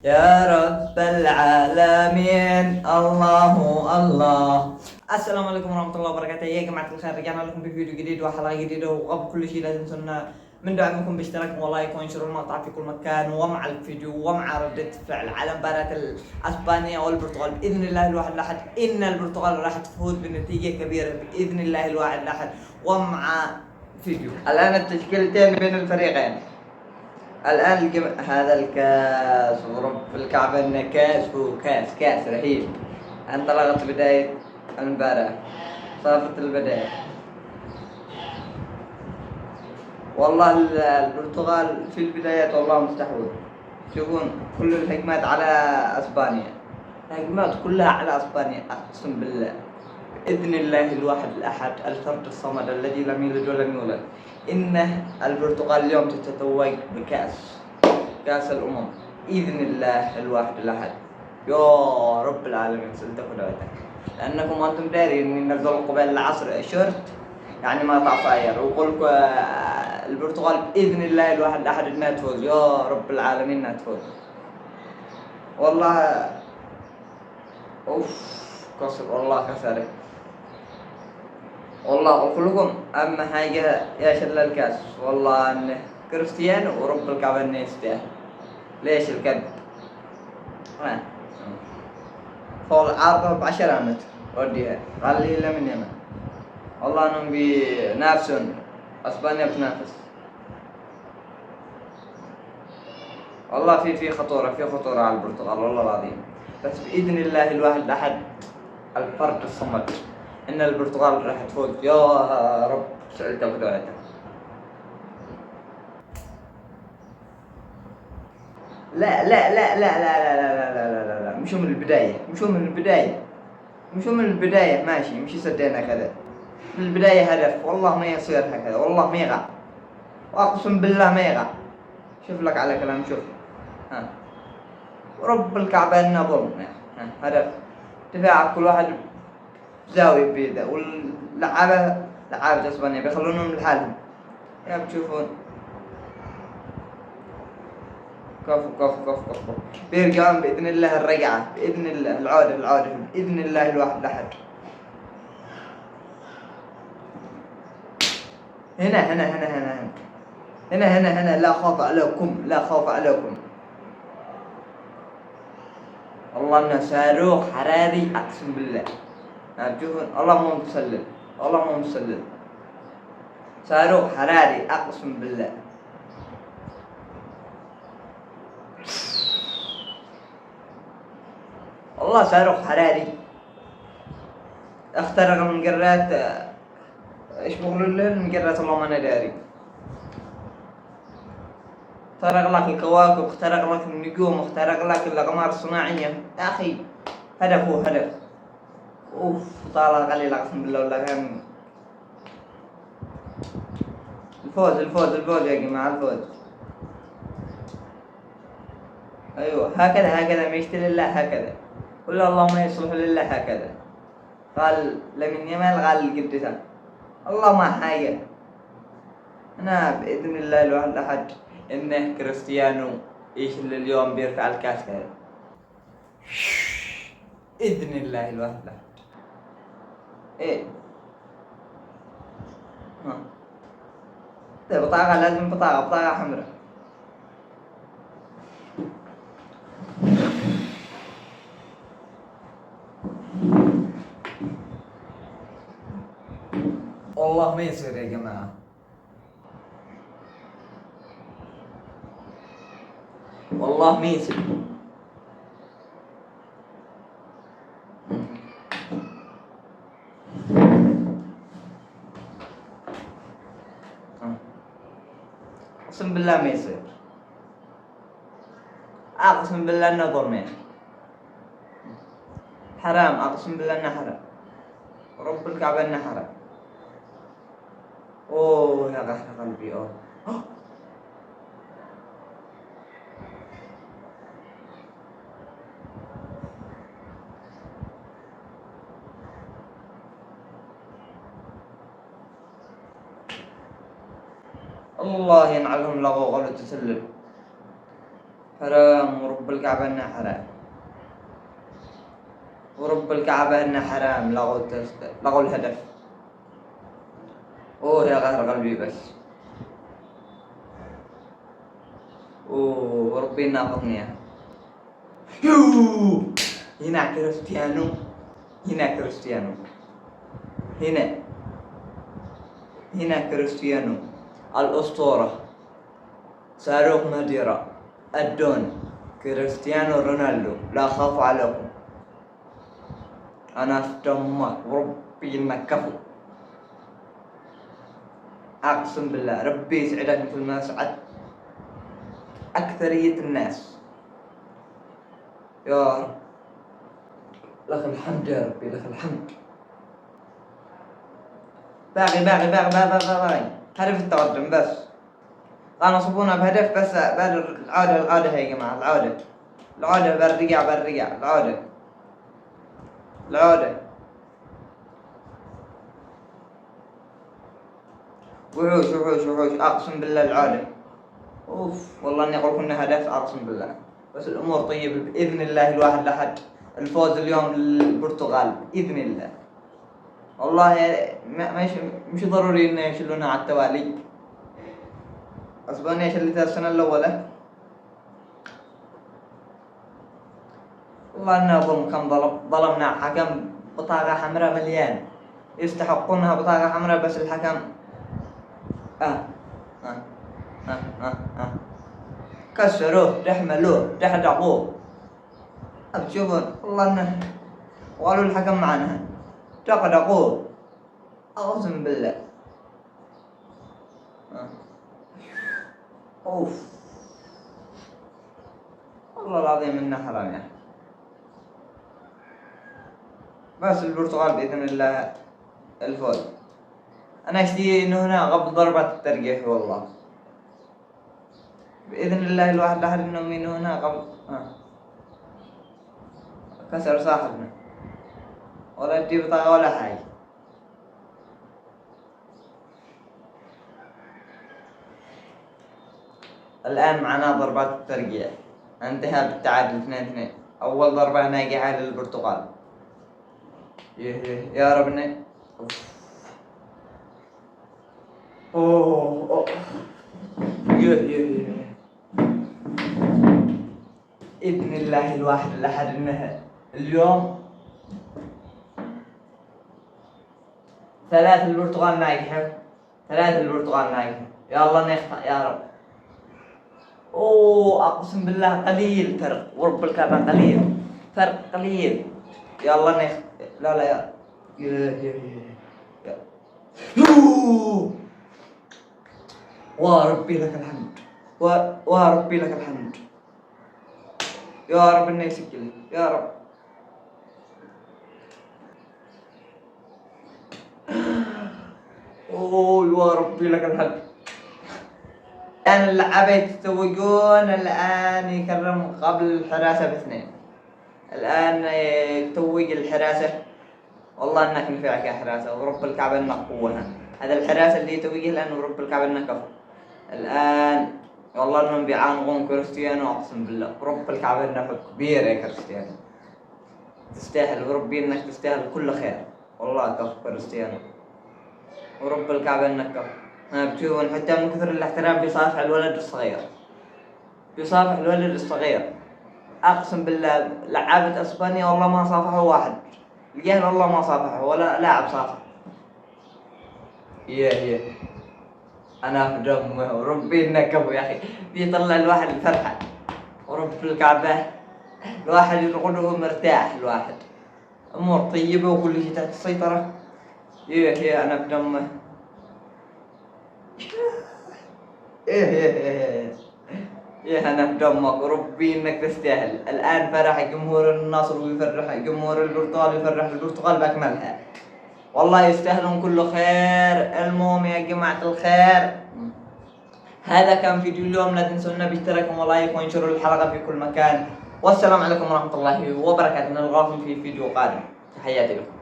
يا رب العالمين الله الله. السلام عليكم ورحمة الله وبركاته يا جماعة الخير، رجعنا لكم بفيديو جديد وحلقة جديدة. وقبل كل شيء لا تنسونا من دعمكم باشتراككم ولايك وانشروا المقطع في كل مكان، ومع الفيديو ومع ردة فعل على مباراة اسبانيا والبرتغال بإذن الله الواحد الأحد. إن البرتغال راح تفوز بنتيجة كبيرة بإذن الله الواحد الأحد. ومع فيديو الآن التشكيلتين بين الفريقين. الآن هذا الكاس ورب الكعبة إنه كاس، هو كاس رهيب. انطلقت بداية المباراة، صافت البداية. والله البرتغال في البدايات والله مستحوذ. تشوفون كل الهجمات على اسبانيا، الهجمات كلها على اسبانيا. اقسم بالله بإذن الله الواحد الأحد الفرد الصمد الذي لم يلد ولم يولد، إن البرتغال اليوم تتتوج كأس الأمم بإذن الله الواحد الأحد. يا رب العالمين سلتكم دعوتك، لأنكم أنتم دارين إن نزل قبيل العصر شورت يعني ما تعصاير، وقولك البرتغال بإذن الله الواحد الأحد إنها تفوز. يا رب العالمين إنها تفوز والله. أوف كسر والله كسره والله. أقول لكم أهم حاجة يا شلة الكاس والله إنه كريستيانو ورب الكعبة إنه يستاهل. ليش الكذب؟ فول عارضة ب10 متر وديها قال لي إلا من يمن. والله إنهم بينافسون، أسبانيا بتنافس والله. في خطورة على البرتغال والله العظيم. بس بإذن الله الواحد الأحد الفرد الصمد إن البرتغال راح تفوز. يا رب سألتك دعوتك. لا مشوا من البداية ماشي، مش سدينا كذا من البداية هدف. والله ما يصير هكذا، والله ما يقع، وأقسم بالله ما يقع. شوف لك على كلام، شوف ها ورب الكعبة إنه ظلم. هدف دفاع كل واحد زاوية بيده، لعابة اسبانيا بيخلونهم لحالهم. يا بتشوفون كفو بيرجعون بإذن الله الرجعة، بإذن الله العودة بإذن الله الواحد الأحد. هنا لا خوف عليكم. والله انه صاروخ حراري اقسم بالله. تشوفون الله مو مسلل صاروخ حراري اقسم بالله. والله صاروخ حراري اخترق المجرات. ايش بقولوا له المجرات؟ والله ما انا داري. اخترق لك الكواكب، اخترق لك النجوم، اخترق لك الاقمار الصناعيه يا اخي. هدف اوف طالع قليل اقسم بالله. ولا كان الفوز يا جماعه، الفوز. ايوه هكذا ما يشتري الله هكذا، قل اللهم يصلح لله هكذا. قال لمن يمال قال القدسة الله ما حاجة. أنا بإذن الله الواحد الأحد إنه كريستيانو اللي اليوم بيرفع الكاس هذا بإذن الله الواحد الأحد. إيه بطاقة، لازم بطاقة حمراء. والله ما يصير يا جماعة، والله ما يصير. أقسم بالله ما يصير، أقسم بالله إنه ظلم، حرام، أقسم بالله إنه حرام، رب الكعبة إنه حرام. أوه يا قهر قلبي. أوه الله ينعلهم لغوا غلط تسلل. حرام ورب الكعبة إنها حرام، ورب الكعبة إنها حرام. لغوا الهدف. أوه يا قهر قلبي بس. أوه وربي إنها فطنية. هنا كريستيانو، هنا كريستيانو، هنا كريستيانو الأسطورة، صاروخ مديرة، الدون، كريستيانو رونالدو. لا أخاف عليكم، أنا في دمك وربي إنك كفو. أقسم بالله ربي يسعدك مثل ما سعد أكثرية الناس يا رب. لك الحمد يا ربي، لك الحمد. باغي هدف التقدم بس. كانوا صبونا بهدف بس بعد العودة هي يا جماعة. العودة بالرجع العودة. وحوش أقسم بالله العودة. أوف والله إني أقول كنا هدف أقسم بالله. بس الأمور طيبة بإذن الله. الواحد لحد الفوز اليوم للبرتغال بإذن الله. والله مش ضروري إنه يشيلونها على التوالي. أسبانيا شلتها السنة الأولى. والله إنه ظلم. كم ظلمنا حكم بطاقة حمراء مليان. يستحقونها بطاقة حمراء بس الحكم كسروه، دحملوه، دحدقوه. تشوفون والله إنه وقالوا الحكم معنا دقدقوه. أقسم بالله. أوف والله العظيم إنه حرام يا أخي. بس البرتغال بإذن الله الفوز. أنا أشتي إنه هنا قبل ضربة الترجيح والله بإذن الله. الواحد لحد إنه من هنا قبل كسر صاحبنا ولا تجيب بطاقة ولا حاجة. الآن معنا ضربات الترجيح، انتهى بالتعادل 2-2. أول ضربة ناجحة للبرتغال. يا ربنا. أوه بإذن الله الواحد لحد إنها اليوم 3 البرتغال ناجحة. يا الله نخطأ يا رب. أوه أقسم بالله قليل فرق ورب الكعبة فرق قليل. يا الله نخطأ. لا يا وربي لك الحمد. وربي لك الحمد يا رب إنه يسجل يا رب. أوه يا ربي لك الحمد. الآن اللعابة يتوجون. الآن يكرم قبل الحراسة ب2. الآن يتوج الحراسة. والله إنك نفعك يا حراسة ورب الكعبة إنك قوة. هذا الحراسة اللي يتوجه الآن ورب الكعبة إنك كفو. الآن والله إنهم بيعانقون كريستيانو. أقسم بالله ورب الكعبة إنك كبير يا كريستيانو. تستاهل وربي إنك تستاهل كل خير. والله كفو كريستيانو ورب الكعبة إنك كفو. بتشوفون حتى من كثر الاحترام بيصافح الولد الصغير. أقسم بالله لعابة أسبانيا والله ما صافحوا واحد. الجهل والله ما صافحوا ولا لاعب صافح. أنا في دمه وربي إنك كفو يا أخي. بيطلع الواحد الفرحة ورب الكعبة. الواحد يرقده مرتاح. الواحد أمور طيبة وكل شيء تحت السيطرة. أنا في دمه. أنا في دمك وربي إنك تستاهل. الآن فرح جمهور النصر ويفرح جمهور البرتغال ويفرح البرتغال بأكملها. والله يستاهلون كل خير. المهم يا جماعة الخير هذا كان فيديو اليوم. لا تنسونا باشتراككم ولايك وانشروا الحلقة في كل مكان. والسلام عليكم ورحمة الله وبركاته. نلقاكم في فيديو قادم. تحياتي لكم.